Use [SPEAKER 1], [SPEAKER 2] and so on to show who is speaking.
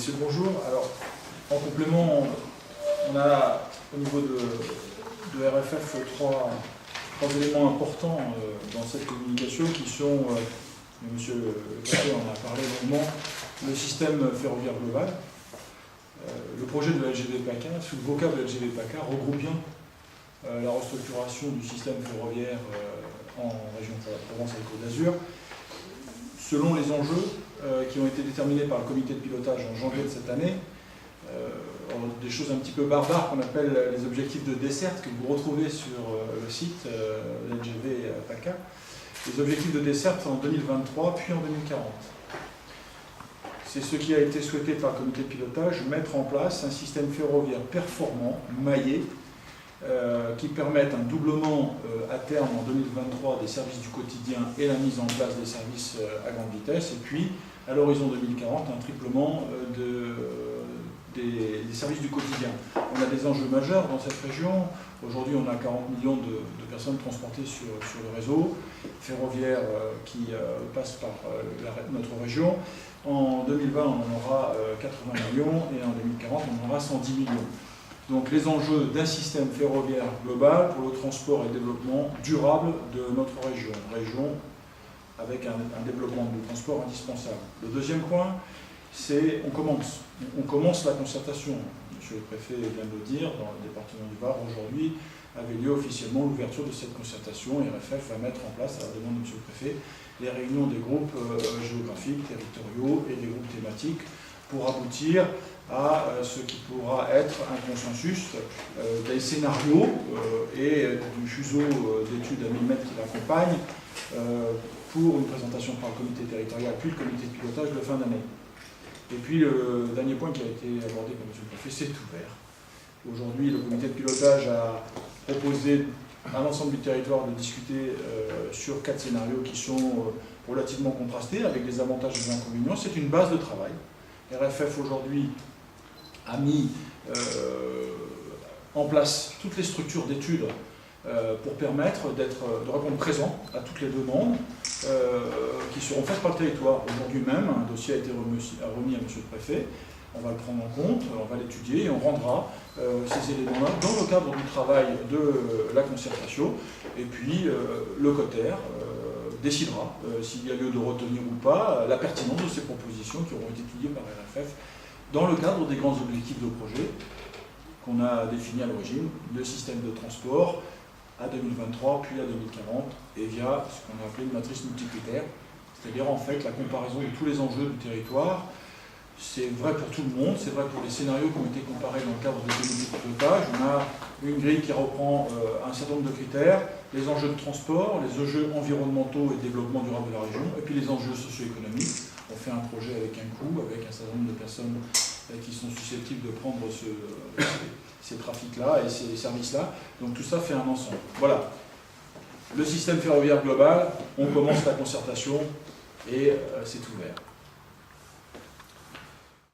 [SPEAKER 1] messieurs, bonjour. Alors, en complément, on a au niveau de RFF trois éléments importants dans cette communication qui sont, monsieur Cassé en a parlé longuement, le système ferroviaire global. Le projet de la LGV PACA, sous le vocable LGV PACA, regroupe bien la restructuration du système ferroviaire en région Provence-Alpes-Côte d'Azur, selon les enjeux qui ont été déterminés par le comité de pilotage en janvier de cette année. Des choses un petit peu barbares qu'on appelle les objectifs de desserte que vous retrouvez sur le site LGV PACA. Les objectifs de desserte en 2023 puis en 2040. C'est ce qui a été souhaité par le comité de pilotage, mettre en place un système ferroviaire performant, maillé, qui permette un doublement à terme en 2023 des services du quotidien et la mise en place des services à grande vitesse, et puis à l'horizon 2040 un triplement des services du quotidien. On a des enjeux majeurs dans cette région. Aujourd'hui, on a 40 millions de personnes transportées sur le réseau ferroviaire qui passe par notre région. En 2020, on en aura 80 millions et en 2040, on en aura 110 millions. Donc les enjeux d'un système ferroviaire global pour le transport et le développement durable de notre région. Région avec un développement du transport indispensable. Le deuxième point, c'est on commence la concertation. Monsieur le préfet vient de le dire, dans le département du Var, aujourd'hui avait lieu officiellement l'ouverture de cette concertation. RFF va mettre en place, à la demande de monsieur le préfet, les réunions des groupes géographiques, territoriaux et des groupes thématiques pour aboutir à ce qui pourra être un consensus des scénarios et du fuseau d'études à 1000 mètres qui l'accompagne pour une présentation par le comité territorial puis le comité de pilotage de fin d'année. Et puis le dernier point qui a été abordé par M. le préfet, c'est ouvert. Aujourd'hui, le comité de pilotage a proposé à l'ensemble du territoire de discuter sur 4 scénarios qui sont relativement contrastés avec des avantages et des inconvénients. C'est une base de travail. RFF aujourd'hui a mis en place toutes les structures d'études pour permettre de répondre présent à toutes les demandes qui seront faites par le territoire. Aujourd'hui même, un dossier a été remis à M. le préfet. On va le prendre en compte, on va l'étudier et on rendra ces éléments-là dans le cadre du travail de la concertation. Et puis le COTER décidera s'il y a lieu de retenir ou pas la pertinence de ces propositions qui auront été étudiées par RFF dans le cadre des grands objectifs de projet qu'on a définis à l'origine, le système de transport à 2023 puis à 2040 et via ce qu'on a appelé une matrice multicritère, c'est-à-dire en fait la comparaison de tous les enjeux du territoire. C'est vrai pour tout le monde, c'est vrai pour les scénarios qui ont été comparés dans le cadre des comités de pilotage. On a une grille qui reprend un certain nombre de critères, les enjeux de transport, les enjeux environnementaux et développement durable de la région, et puis les enjeux socio-économiques. On fait un projet avec un coût, avec un certain nombre de personnes qui sont susceptibles de prendre ces trafics-là et ces services-là. Donc tout ça fait un ensemble. Voilà. Le système ferroviaire global, on commence la concertation et c'est ouvert.